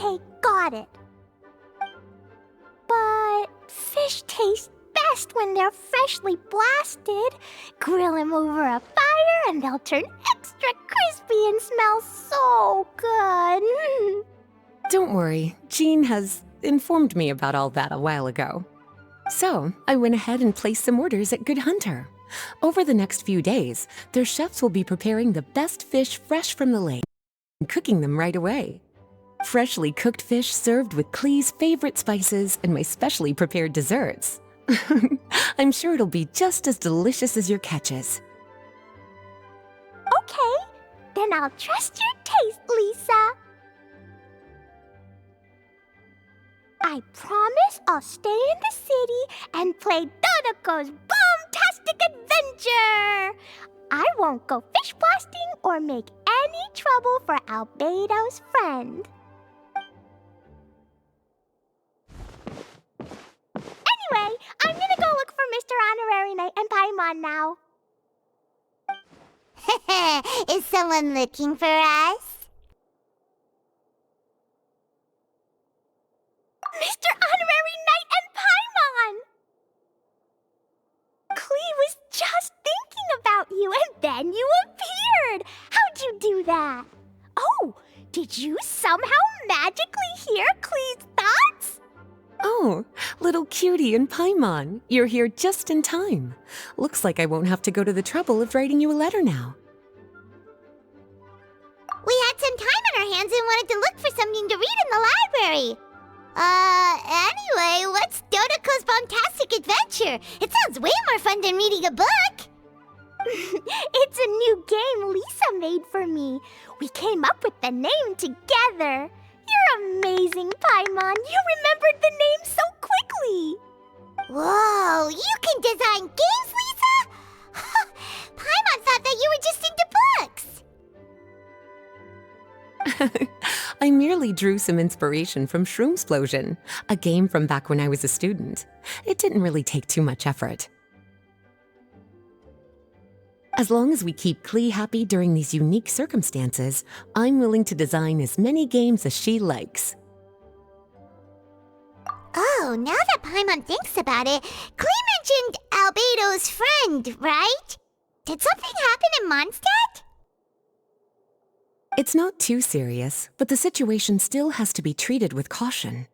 Okay, got it. But fish taste best when they're freshly blasted. Grill them over a fire and they'll turn extra crispy and smell so good. Don't worry, Jean has informed me about all that a while ago. So, I went ahead and placed some orders at Good Hunter. Over the next few days, their chefs will be preparing the best fish fresh from the lake and cooking them right away. Freshly cooked fish served with Klee's favorite spices and my specially prepared desserts. I'm sure it'll be just as delicious as your catches. Okay, then I'll trust your taste, Lisa. I promise I'll stay in the city and play Dodoco's Bomb-Tastic adventure. I won't go fish blasting or make any trouble for Albedo's friend. Anyway, I'm gonna go look for Mr. Honorary Knight and Paimon now. Is someone looking for us? Mr. Honorary Knight and Paimon! Klee was just thinking about you and then you appeared! How'd you do that? Oh, did you somehow magically hear Klee's thoughts? Oh, little cutie and Paimon, you're here just in time. Looks like I won't have to go to the trouble of writing you a letter now. We had some time on our hands and wanted to look for something to read in the library. Anyway, what's Dodoco's Bomb-Tastic adventure? It sounds way more fun than reading a book. It's a new game Lisa made for me. We came up with the name together. You're amazing, Paimon. You remembered the name so quickly. Whoa, you can design games, Lisa? Paimon thought that you were just into books. I merely drew some inspiration from Shroomsplosion, a game from back when I was a student. It didn't really take too much effort. As long as we keep Klee happy during these unique circumstances, I'm willing to design as many games as she likes. Oh, now that Paimon thinks about it, Klee mentioned Albedo's friend, right? Did something happen in Mondstadt? It's not too serious, but the situation still has to be treated with caution.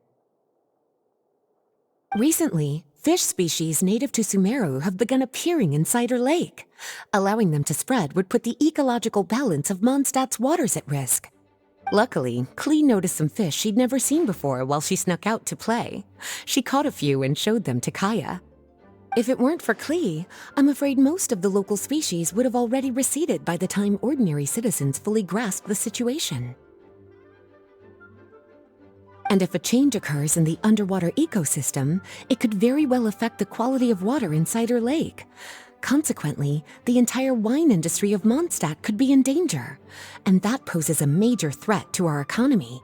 Recently, fish species native to Sumeru have begun appearing in Cider Lake. Allowing them to spread would put the ecological balance of Mondstadt's waters at risk. Luckily, Klee noticed some fish she'd never seen before while she snuck out to play. She caught a few and showed them to Kaya. If it weren't for Klee, I'm afraid most of the local species would have already receded by the time ordinary citizens fully grasp the situation. And if a change occurs in the underwater ecosystem, it could very well affect the quality of water in Cider Lake. Consequently, the entire wine industry of Mondstadt could be in danger, and that poses a major threat to our economy.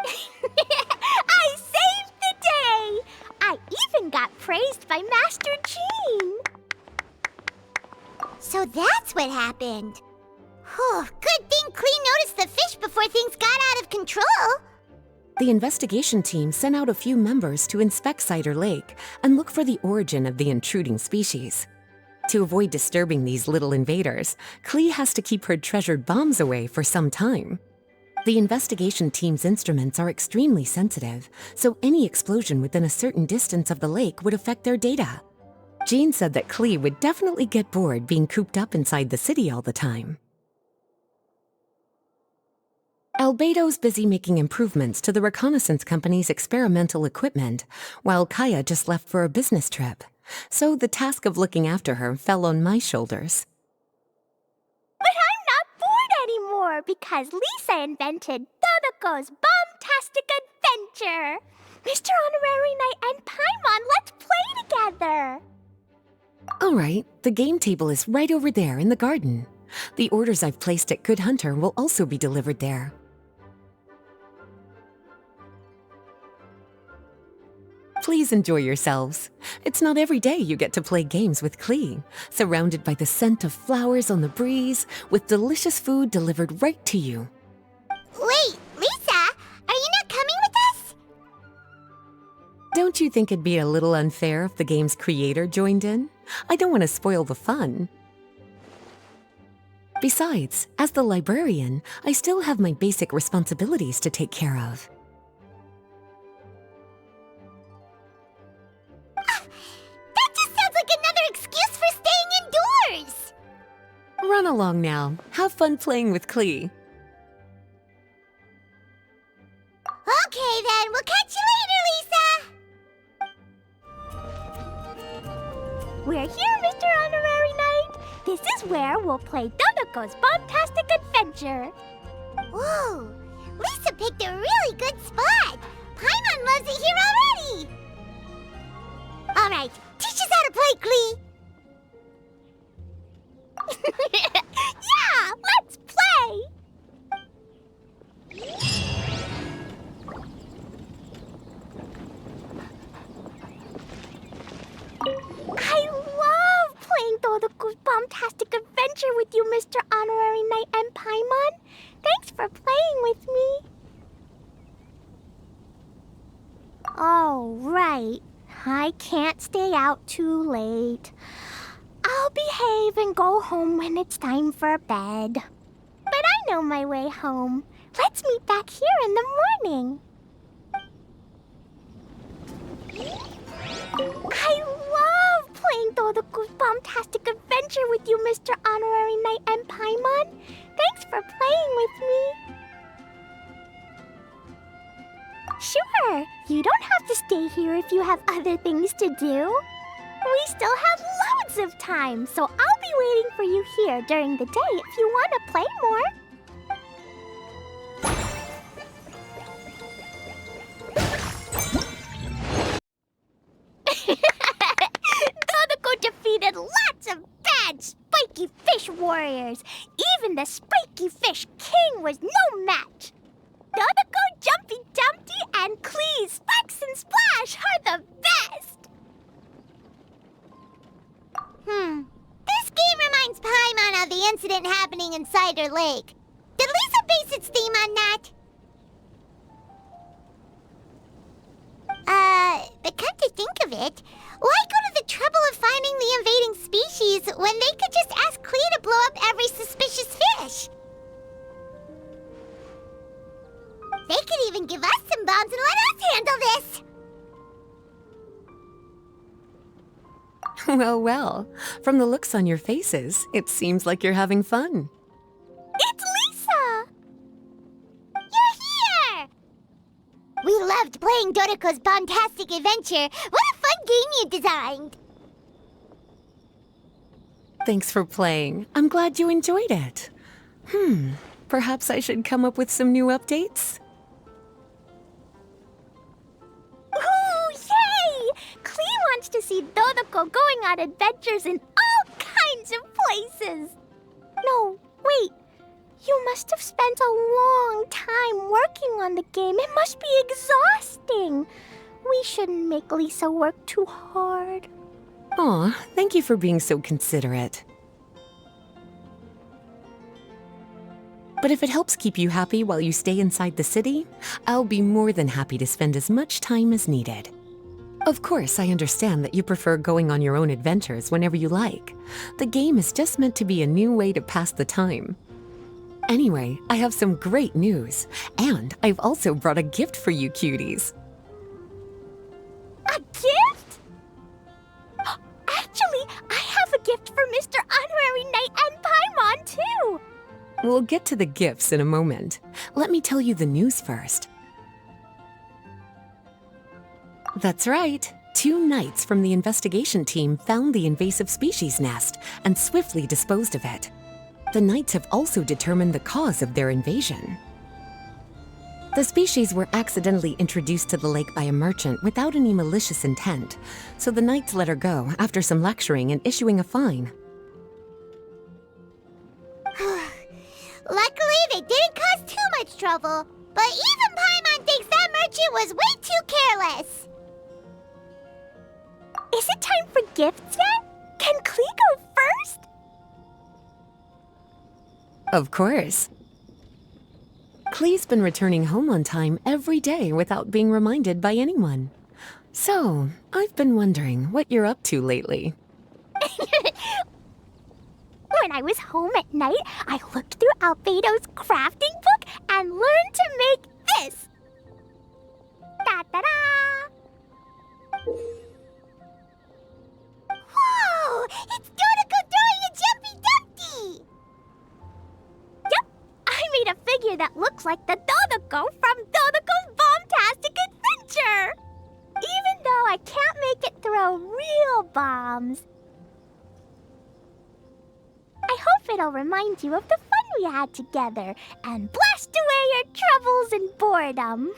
I saved the day! I even got praised by Master Jean. So that's what happened. Whew, good thing Klee noticed the fish before things got out of control. The investigation team sent out a few members to inspect Cider Lake and look for the origin of the intruding species. To avoid disturbing these little invaders, Klee has to keep her treasured bombs away for some time. The investigation team's instruments are extremely sensitive, so any explosion within a certain distance of the lake would affect their data. Jean said that Klee would definitely get bored being cooped up inside the city all the time. Albedo's busy making improvements to the reconnaissance company's experimental equipment, while Kaya just left for a business trip. So the task of looking after her fell on my shoulders. But I'm not bored anymore because Lisa invented Dodoco's Bomb-Tastic adventure. Mr. Honorary Knight and Paimon, let's play together. All right, the game table is right over there in the garden. The orders I've placed at Good Hunter will also be delivered there. Please enjoy yourselves. It's not every day you get to play games with Klee, surrounded by the scent of flowers on the breeze, with delicious food delivered right to you. Wait, Lisa, are you not coming Don't you think it'd be a little unfair if the game's creator joined in? I don't want to spoil the fun. Besides, as the librarian, I still have my basic responsibilities to take care of. That just sounds like another excuse for staying indoors! Run along now. Have fun playing with Klee. Okay then, we'll catch you later, Lisa! We're here, Mr. Honorary Knight. This is where we'll play Dodoco's Bomb-Tastic Adventure. Whoa, Lisa picked a really good spot. Paimon loves it here already. All right, teach us how to play, Klee. Yeah, let's play! I love playing Dodoco's Bomb-Tastic Adventure with you, Mr. Honorary Knight and Paimon. Thanks for playing with me. Oh, right. I can't stay out too late. I'll behave and go home when it's time for bed. But I know my way home. Let's meet back here in the morning. I love playing Dodoco's Bomb-Tastic Adventure with you, Mr. Honorary Knight and Paimon. Thanks for playing with me. Sure, you don't have to stay here if you have other things to do. We still have loads of time, so I'll be waiting for you here during the day if you want to play more. Dodoco defeated lots of bad spiky fish warriors. Even the spiky fish king was no match. Dodoco, Jumpy Dumpty, and Klee, Sparks and Splash are the best. This game reminds Paimon of the incident happening in Cider Lake. Did Lisa base its theme on that? But come to think of it, why go to the trouble of finding the invading species when they could just ask Klee to blow up every suspicious fish? They could even give us some bombs and let us handle this! Well, well. From the looks on your faces, it seems like you're having fun. It's Lisa! You're here! We loved playing Dodoco's Bomb-Tastic Adventure. What a fun game you designed! Thanks for playing. I'm glad you enjoyed it. Perhaps I should come up with some new updates? Ooh, yay! Klee wants to see Dodoco going on adventures in all kinds of places. No, wait. You must have spent a long time working on the game. It must be exhausting. We shouldn't make Lisa work too hard. Aw, thank you for being so considerate. But if it helps keep you happy while you stay inside the city, I'll be more than happy to spend as much time as needed. Of course, I understand that you prefer going on your own adventures whenever you like. The game is just meant to be a new way to pass the time. Anyway, I have some great news, and I've also brought a gift for you cuties. A gift? Actually, I have a gift for Mr. Honorary Knight and Paimon, too. We'll get to the gifts in a moment. Let me tell you the news first. That's right. 2 knights from the investigation team found the invasive species nest and swiftly disposed of it. The knights have also determined the cause of their invasion. The species were accidentally introduced to the lake by a merchant without any malicious intent, so the knights let her go after some lecturing and issuing a fine. Luckily, they didn't cause too much trouble. But even Paimon thinks that merchant was way too careless. Is it time for gifts yet? Can Klee go first? Of course. Klee's been returning home on time every day without being reminded by anyone. So, I've been wondering what you're up to lately. When I was home at night, I looked through Albedo's crafting book and learned to make this. Da-da-da! Whoa! It's Dodoco throwing a jumpy dumpty! Yep, I made a figure that looks like the Dodoco from Dodoco's Bomb-Tastic Adventure! Even though I can't make it throw real bombs. I hope it'll remind you of the fun we had together and blast away your troubles and boredom.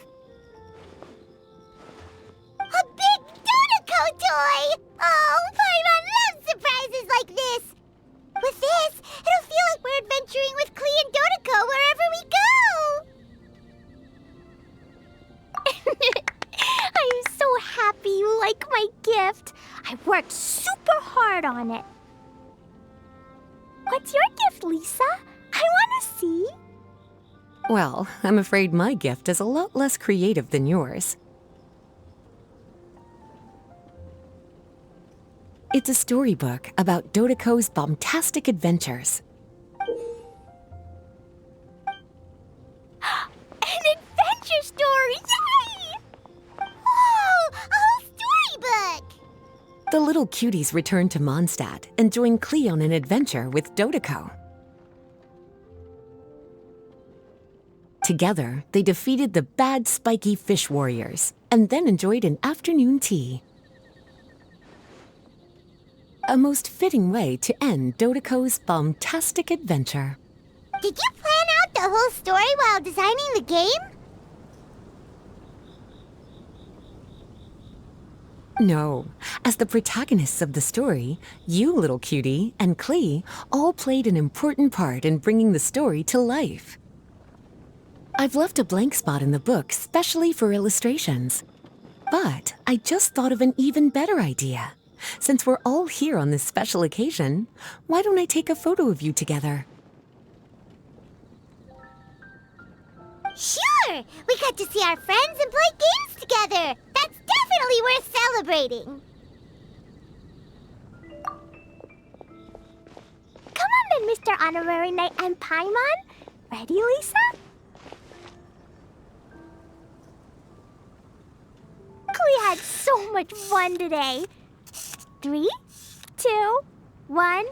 A big Dodoco toy! Oh, Paimon loves surprises like this! With this, it'll feel like we're adventuring with Klee and Dodoco wherever we go! I'm so happy you like my gift. I worked super hard on it. What's your gift, Lisa? I want to see. Well, I'm afraid my gift is a lot less creative than yours. It's a storybook about Dodoco's Bomb-Tastic adventures. An adventure story! Yay! Whoa! A whole storybook! The little cuties return to Mondstadt and join Klee on an adventure with Dodoco. Together, they defeated the bad spiky fish warriors and then enjoyed an afternoon tea. A most fitting way to end Dodoco's Bomb-Tastic adventure. Did you plan out the whole story while designing the game? No, as the protagonists of the story, you, little cutie, and Klee all played an important part in bringing the story to life. I've left a blank spot in the book specially for illustrations. But I just thought of an even better idea. Since we're all here on this special occasion, why don't I take a photo of you together? Sure! We got to see our friends and play games together! That's definitely worth celebrating! Come on then, Mr. Honorary Knight and Paimon. Ready, Lisa? Klee had so much fun today. 3, 2, 1...